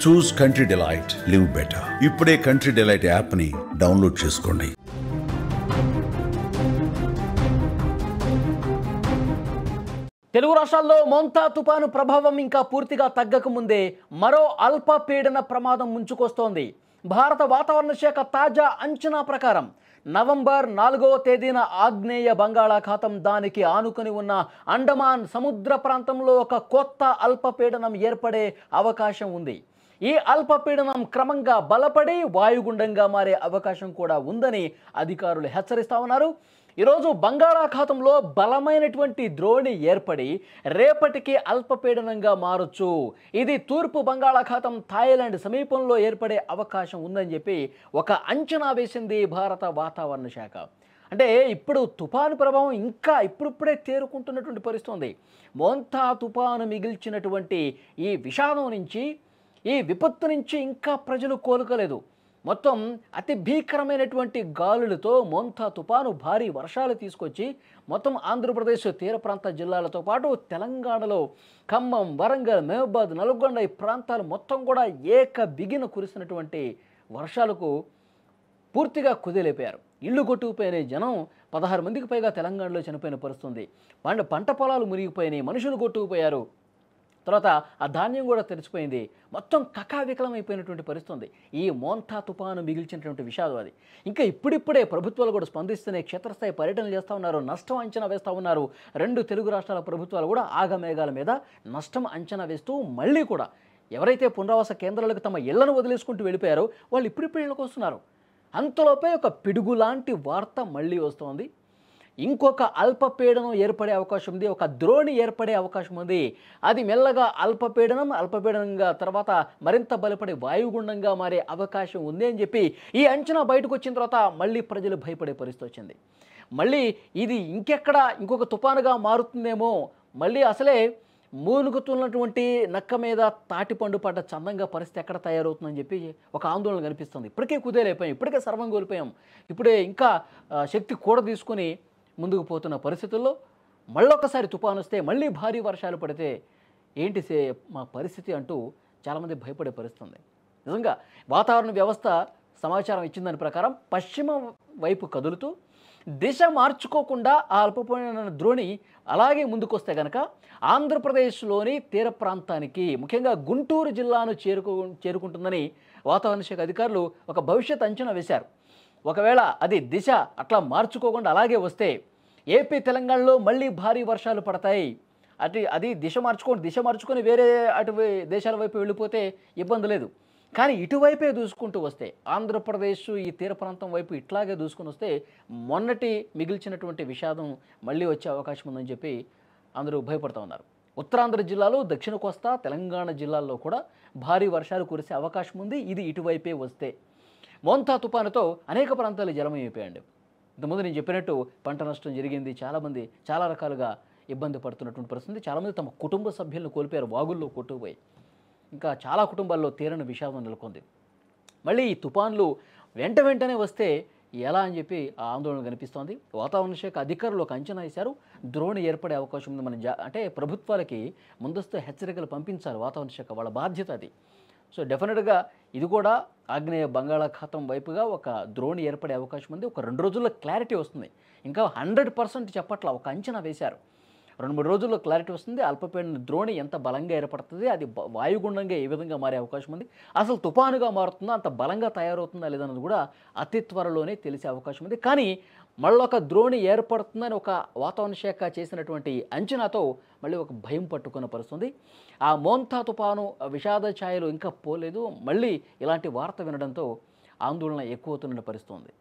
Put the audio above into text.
చూస్ country delight, live better. ఇప్పుడే country delight app ని download చేసుకోండి. తెలుగు రాష్ట్రాల్లో మోంతా తుపాను ప్రభావం ఇంకా పూర్తిగా తగ్గకముందే మరో అల్పపీడన ప్రమాదం ముంచుకొస్తోంది. భారత వాతావరణ శాఖ తాజా అంచనా ప్రకారం నవంబర్ 4వ తేదీన ఆగ్నేయ బంగాళాఖాతం, దానికి ఆనుకొని ఉన్న అండమాన్ సముద్ర ప్రాంతంలో ఒక కొత్త అల్పపీడనం ఏర్పడే అవకాశం ఉంది. ఈ అల్పపీడనం క్రమంగా బలపడి వాయుగుండంగా మారే అవకాశం కూడా ఉందని అధికారులు హెచ్చరిస్తా ఉన్నారు. ఈరోజు బంగాళాఖాతంలో బలమైనటువంటి ద్రోణి ఏర్పడి రేపటికి అల్పపీడనంగా మారొచ్చు. ఇది తూర్పు బంగాళాఖాతం, థాయిలాండ్ సమీపంలో ఏర్పడే అవకాశం ఉందని చెప్పి ఒక అంచనా వేసింది భారత వాతావరణ శాఖ. అంటే ఇప్పుడు తుఫాను ప్రభావం ఇంకా ఇప్పుడిప్పుడే తేరుకుంటున్నటువంటి పరిస్థితి ఉంది. మోంతా తుఫాను మిగిల్చినటువంటి ఈ విషాదం నుంచి, ఈ విపత్తు నుంచి ఇంకా ప్రజలు కోలుకోలేదు. మొత్తం అతి భీకరమైనటువంటి గాలులతో మోంతా తుఫాను భారీ వర్షాలు తీసుకొచ్చి మొత్తం ఆంధ్రప్రదేశ్ తీర ప్రాంత జిల్లాలతో పాటు తెలంగాణలో ఖమ్మం, వరంగల్, మహబూబాద్, నల్గొండ ఈ ప్రాంతాలు మొత్తం కూడా బిగిన కురిసినటువంటి వర్షాలకు పూర్తిగా కుదేలైపోయారు. ఇళ్ళు కొట్టుకుపోయినాయి. జనం 16 మందికి పైగా తెలంగాణలో చనిపోయిన పరిస్థితుంది. పంట పొలాలు మునిగిపోయినాయి, మనుషులు కొట్టుకుపోయారు. తర్వాత ఆ ధాన్యం కూడా తెరిచిపోయింది. మొత్తం కకావికలమైపోయినటువంటి పరిస్థితి. ఈ మోంతా తుఫాను మిగిల్చినటువంటి విషాదం అది. ఇంకా ఇప్పుడిప్పుడే ప్రభుత్వాలు కూడా స్పందిస్తూనే క్షేత్రస్థాయి పర్యటనలు చేస్తూ ఉన్నారు, నష్టం అంచనా వేస్తూ ఉన్నారు. 2 తెలుగు రాష్ట్రాల ప్రభుత్వాలు కూడా ఆగమేఘాల మీద నష్టం అంచనా వేస్తూ మళ్ళీ కూడా ఎవరైతే పునరావాస కేంద్రాలకు తమ ఇళ్లను వదిలేసుకుంటూ వెళ్ళిపోయారో వాళ్ళు ఇప్పుడిప్పుడు ఇళ్ళకి వస్తున్నారు. అంతలోపే ఒక పిడుగు లాంటి వార్త మళ్ళీ వస్తోంది. ఇంకొక అల్పపీడనం ఏర్పడే అవకాశం ఉంది, ఒక ద్రోణి ఏర్పడే అవకాశం ఉంది. అది మెల్లగా అల్పపీడనంగా తర్వాత మరింత బలపడి వాయుగుండంగా మారే అవకాశం ఉంది అని చెప్పి ఈ అంచనా బయటకు వచ్చిన తర్వాత మళ్ళీ ప్రజలు భయపడే పరిస్థితి వచ్చింది. మళ్ళీ ఇది ఇంకొక తుఫానుగా మారుతుందేమో, మళ్ళీ అసలే మూలుగుతున్నటువంటి నక్క మీద తాటిపండు పడ్డ చందంగా పరిస్థితి ఎక్కడ తయారవుతుందని చెప్పి ఒక ఆందోళన కనిపిస్తుంది. ఇప్పటికే కుదేలైపోయాం, ఇప్పటికే సర్వం కోల్పోయాం, ఇప్పుడే ఇంకా శక్తి కూడా తీసుకుని ముందుకు పోతున్న పరిస్థితుల్లో మళ్ళొక్కసారి తుఫాను వస్తే, మళ్ళీ భారీ వర్షాలు పడితే ఏంటి మా పరిస్థితి అంటూ చాలామంది భయపడే పరిస్థితి ఉంది. నిజంగా వాతావరణ వ్యవస్థ సమాచారం ఇచ్చిన దాని ప్రకారం పశ్చిమ వైపు కదులుతూ దిశ మార్చుకోకుండా ఆ అల్పపీడన ద్రోణి అలాగే ముందుకొస్తే కనుక ఆంధ్రప్రదేశ్లోని తీర ప్రాంతానికి, ముఖ్యంగా గుంటూరు జిల్లాను చేరుకుంటుందని వాతావరణ శాఖ అధికారులు ఒక భవిష్యత్ అంచనా వేశారు. ఒకవేళ అది దిశ అట్లా మార్చుకోకుండా అలాగే వస్తే ఏపీ, తెలంగాణలో మళ్ళీ భారీ వర్షాలు పడతాయి. అది దిశ మార్చుకొని వేరే అటు దేశాల వైపు వెళ్ళిపోతే ఇబ్బంది లేదు. కానీ ఇటువైపే దూసుకుంటూ వస్తే, ఆంధ్రప్రదేశ్ ఈ తీర ప్రాంతం వైపు ఇట్లాగే దూసుకుని వస్తే మొన్నటి మిగిల్చినటువంటి విషాదం మళ్ళీ వచ్చే అవకాశం ఉందని చెప్పి అందరూ భయపడుతూ ఉన్నారు. ఉత్తరాంధ్ర జిల్లాలో, దక్షిణ కోస్తా, తెలంగాణ జిల్లాల్లో కూడా భారీ వర్షాలు కురిసే అవకాశం ఉంది. ఇది ఇటువైపే వస్తే. మోంతా తుఫానుతో అనేక ప్రాంతాలు జలమయమైపోయాయండి. ఇంతకుముందు నేను చెప్పినట్టు పంట నష్టం జరిగింది. చాలామంది చాలా రకాలుగా ఇబ్బంది పడుతున్నటువంటి పరిస్థితి. చాలామంది తమ కుటుంబ సభ్యులను కోల్పోయారు, వాగుల్లో కొట్టుకుపోయి. ఇంకా చాలా కుటుంబాల్లో తీరని విషాదం నెలకొంది. మళ్ళీ ఈ తుఫాన్లు వెంటనే వస్తే ఎలా అని చెప్పి ఆ ఆందోళన కనిపిస్తోంది. వాతావరణ శాఖ అధికారులు ఒక అంచనా వేశారు, ద్రోణి ఏర్పడే అవకాశం ఉంది. అంటే ప్రభుత్వాలకి ముందస్తు హెచ్చరికలు పంపించాలి వాతావరణ శాఖ, వాళ్ళ బాధ్యత అది. సో డెఫినెట్గా ఇది కూడా ఆగ్నేయ బంగాళాఖాతం వైపుగా ఒక ద్రోణి ఏర్పడే అవకాశం ఉంది. ఒక 2 రోజుల్లో క్లారిటీ వస్తుంది. ఇంకా 100% చెప్పట్లా, ఒక అంచనా వేశారు. 2-3 రోజుల్లో క్లారిటీ వస్తుంది. అల్పపీడన ద్రోణి ఎంత బలంగా ఏర్పడుతుంది, అది వాయుగుండంగా ఏ విధంగా మారే అవకాశం ఉంది, అసలు తుఫానుగా మారుతుందా, అంత బలంగా తయారవుతుందా లేదన్నది కూడా అతి త్వరలోనే తెలిసే అవకాశం ఉంది. కానీ మళ్ళొక ద్రోణి ఏర్పడుతుందని ఒక వాతావరణ శాఖ చేసినటువంటి అంచనాతో మళ్ళీ ఒక భయం పట్టుకున్న పరిస్థితుంది. ఆ మోంతా తుఫాను విషాద ఛాయలు ఇంకా పోలేదు. మళ్ళీ ఇలాంటి వార్త వినడంతో ఆందోళన ఎక్కువ అవుతున్న పరిస్థితుంది.